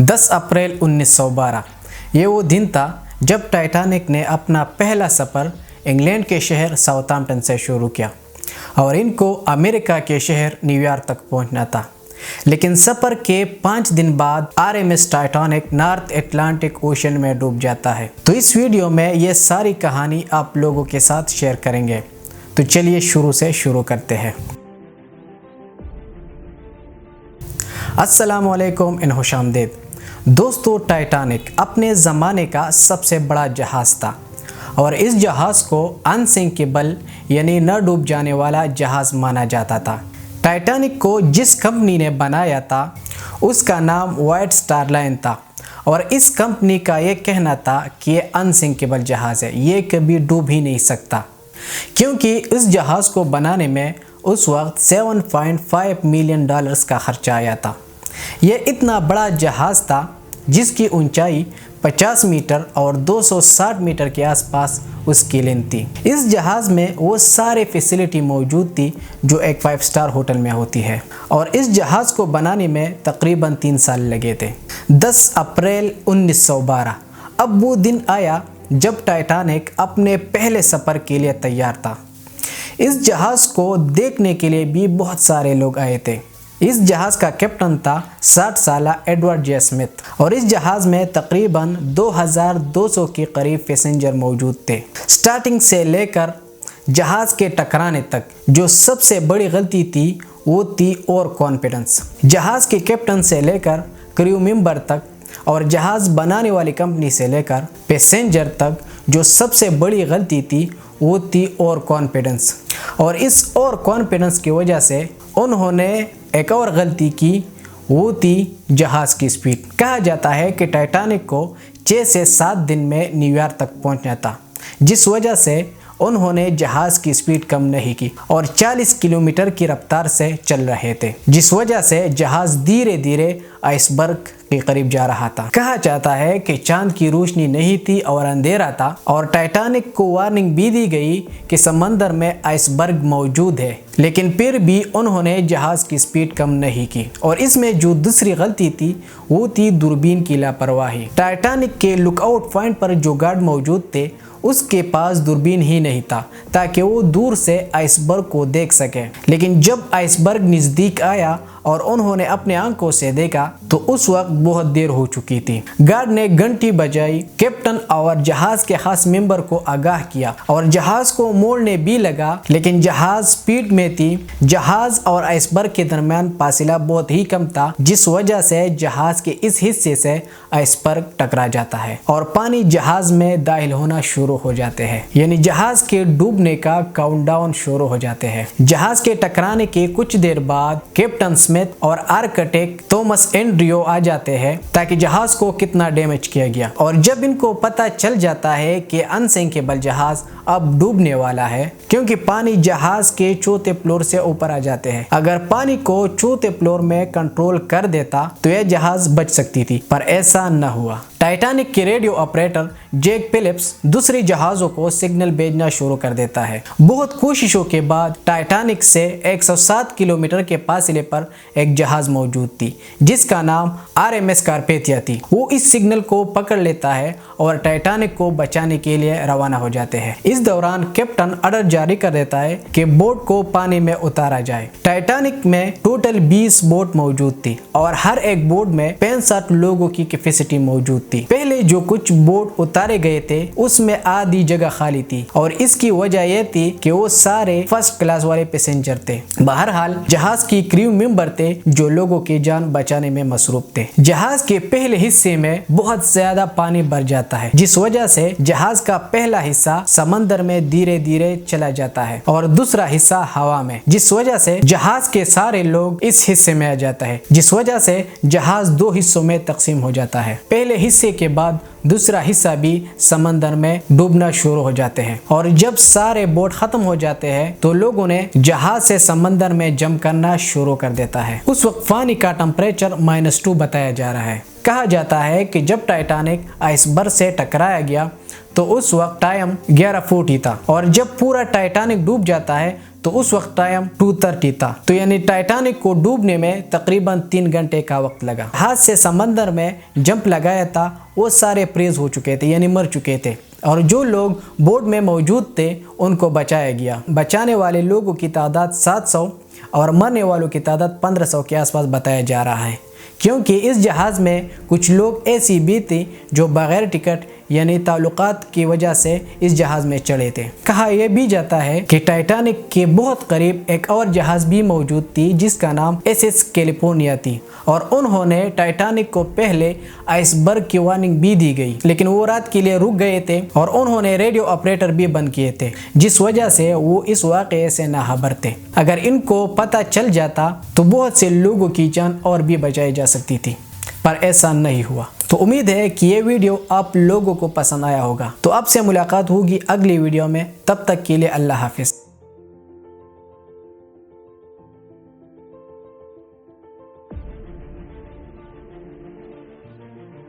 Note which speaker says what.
Speaker 1: 10 अप्रैल 1912 ये वो दिन था जब टाइटैनिक ने अपना पहला सफ़र इंग्लैंड के शहर साउथहैम्पटन से शुरू किया और इनको अमेरिका के शहर न्यूयॉर्क तक पहुंचना था। लेकिन सफ़र के 5 दिन बाद RMS Titanic north Atlantic ocean में डूब जाता है। तो इस वीडियो में ये सारी कहानी आप लोगों के साथ शेयर करेंगे। तो चलिए शुरू से शुरू करते हैं। अस्सलामुअलैकुम इन खुशामदीद। दोस्तों, टाइटैनिक अपने ज़माने का सबसे बड़ा जहाज़ था और इस जहाज़ को अनसिंकेबल यानी न डूब जाने वाला जहाज़ माना जाता था। टाइटैनिक को जिस कंपनी ने बनाया था उसका नाम व्हाइट स्टार लाइन था और इस कंपनी का ये कहना था कि ये अनसिंकेबल जहाज़ है, ये कभी डूब ही नहीं सकता, क्योंकि इस जहाज़ को बनाने में उस वक्त $7.5 मिलियन का खर्चा आया था। यह इतना बड़ा जहाज़ था जिसकी ऊंचाई 50 मीटर और 260 मीटर के आसपास उसकी लेंथ थी। इस जहाज़ में वो सारे फैसिलिटी मौजूद थी जो एक 5 स्टार होटल में होती है और इस जहाज़ को बनाने में तकरीबन 3 साल लगे थे। 10 अप्रैल 1912 अब वो दिन आया जब टाइटैनिक अपने पहले सफ़र के लिए तैयार था। इस जहाज़ को देखने के लिए भी बहुत सारे लोग आए थे। इस जहाज़ का कैप्टन था 60 साला एडवर्ड जे स्मिथ और इस जहाज़ में तकरीबन 2200 के करीब पैसेंजर मौजूद थे। स्टार्टिंग से लेकर जहाज़ के टकराने तक जो सबसे बड़ी गलती थी वो थी ओवर कॉन्फिडेंस। जहाज़ के कैप्टन से लेकर क्रू मेंबर तक और जहाज़ बनाने वाली कंपनी से लेकर पैसेंजर तक जो सबसे बड़ी गलती थी वो थी ओवर कॉन्फिडेंस। और इस ओवर कॉन्फिडेंस की वजह से उन्होंने एक और गलती की, वो थी जहाज़ की स्पीड। कहा जाता है कि टाइटैनिक को 6 से 7 दिन में न्यूयॉर्क तक पहुंचना था, जिस वजह से उन्होंने जहाज़ की स्पीड कम नहीं की और 40 किलोमीटर की रफ्तार से चल रहे थे, जिस वजह से जहाज़ धीरे धीरे आइसबर्ग के करीब जा रहा था। कहा जाता है कि चांद की रोशनी नहीं थी और अंधेरा था और टाइटैनिक को वार्निंग भी दी गई कि समंदर में आइसबर्ग मौजूद है, लेकिन फिर भी उन्होंने जहाज़ की स्पीड कम नहीं की। और इसमें जो दूसरी गलती थी वो थी दूरबीन की लापरवाही। टाइटैनिक के लुकआउट पॉइंट पर जो गार्ड मौजूद थे उसके पास दूरबीन ही नहीं था ताकि वो दूर से आइसबर्ग को देख सके। लेकिन जब आइसबर्ग नज़दीक आया और उन्होंने अपने आंखों से देखा तो उस वक्त बहुत देर हो चुकी थी। गार्ड ने घंटी बजाई, कैप्टन और जहाज़ के खास मेंबर को आगाह किया और जहाज़ को मोड़ने भी लगा, लेकिन जहाज़ स्पीड में थी। जहाज़ और आइसबर्ग के दरमियान फासला बहुत ही कम था, जिस वजह से जहाज़ के इस हिस्से से आइसबर्ग टकरा जाता है और पानी जहाज़ में दाखिल होना शुरू हो जाते हैं, यानी जहाज़ के डूबने का काउंटडाउन शुरू हो जाते हैं। जहाज़ के टकराने के कुछ देर बाद कैप्टन स्मिथ और आर्किटेक्ट थॉमस एंड्रियो आ जाते हैं ताकि जहाज को कितना डैमेज किया गया। और जब इनको पता चल जाता है कि अनसिंकेबल जहाज अब डूबने वाला है, क्योंकि पानी जहाज के 4थे फ्लोर से ऊपर आ जाते हैं। अगर पानी को 4थे फ्लोर में कंट्रोल कर देता तो यह जहाज बच सकती थी, पर ऐसा न हुआ। टाइटैनिक के रेडियो ऑपरेटर जैक फिलिप्स दूसरे जहाज़ों को सिग्नल भेजना शुरू कर देता है। बहुत कोशिशों के बाद टाइटैनिक से 107 किलोमीटर के फासले पर एक जहाज़ मौजूद थी जिसका नाम आरएमएस कारपेथिया थी। वो इस सिग्नल को पकड़ लेता है और टाइटैनिक को बचाने के लिए रवाना हो जाते हैं। इस दौरान कैप्टन ऑर्डर जारी कर देता है कि बोट को पानी में उतारा जाए। टाइटैनिक में टोटल 20 बोट मौजूद थी और हर एक बोट में 65 लोगों की कैपेसिटी मौजूद थी। पहले जो कुछ बोट उतारे गए थे उसमें आधी जगह खाली थी और इसकी वजह यह थी कि वो सारे फर्स्ट क्लास वाले पैसेंजर थे। बहरहाल जहाज की क्रू मेंबर थे जो लोगों की जान बचाने में मसरूफ थे। जहाज के पहले हिस्से में बहुत ज्यादा पानी भर जाता है, जिस वजह से जहाज का पहला हिस्सा समंदर में धीरे धीरे चला जाता है और दूसरा हिस्सा हवा में, जिस वजह से जहाज के सारे लोग इस हिस्से में आ जाता है, जिस वजह से जहाज 2 हिस्सों में तकसीम हो जाता है। पहले हिस्से के बाद दूसरा हिस्सा भी समंदर में डूबना शुरू हो जाते हैं और जब सारे बोट खत्म हो जाते हैं तो लोगों ने जहाज से समंदर में जंप करना शुरू कर देता है। उस वक्त पानी का टेम्परेचर -2 बताया जा रहा है। कहा जाता है कि जब टाइटैनिक आइसबर्ग से टकराया गया तो उस वक्त टाइम 11 फुट ही था और जब पूरा टाइटैनिक डूब जाता है تو اس وقت ٹائم 2:30 تھا، تو یعنی ٹائٹینک کو ڈوبنے میں تقریباً 3 گھنٹے کا وقت لگا۔ جہاز سے سمندر میں جمپ لگایا تھا وہ سارے فریز ہو چکے تھے، یعنی مر چکے تھے، اور جو لوگ بوٹ میں موجود تھے ان کو بچایا گیا۔ بچانے والے لوگوں کی تعداد 700 اور مرنے والوں کی تعداد 1500 کے آس پاس بتایا جا رہا ہے، کیونکہ اس جہاز میں کچھ لوگ ایسی بھی تھے جو بغیر ٹکٹ یعنی تعلقات کی وجہ سے اس جہاز میں چڑھے تھے۔ کہا یہ بھی جاتا ہے کہ ٹائٹینک کے بہت قریب ایک اور جہاز بھی موجود تھی جس کا نام SS کیلیفورنیا تھی، اور انہوں نے ٹائٹینک کو پہلے آئس برگ کی وارننگ بھی دی گئی، لیکن وہ رات کے لیے رک گئے تھے اور انہوں نے ریڈیو آپریٹر بھی بند کیے تھے، جس وجہ سے وہ اس واقعے سے ناخبر تھے۔ اگر ان کو پتہ چل جاتا تو بہت سے لوگوں کی جان اور بھی بچائی جا سکتی تھی، پر ایسا نہیں ہوا۔ تو امید ہے کہ یہ ویڈیو آپ لوگوں کو پسند آیا ہوگا۔ تو اب سے ملاقات ہوگی اگلی ویڈیو میں، تب تک کے لیے اللہ حافظ۔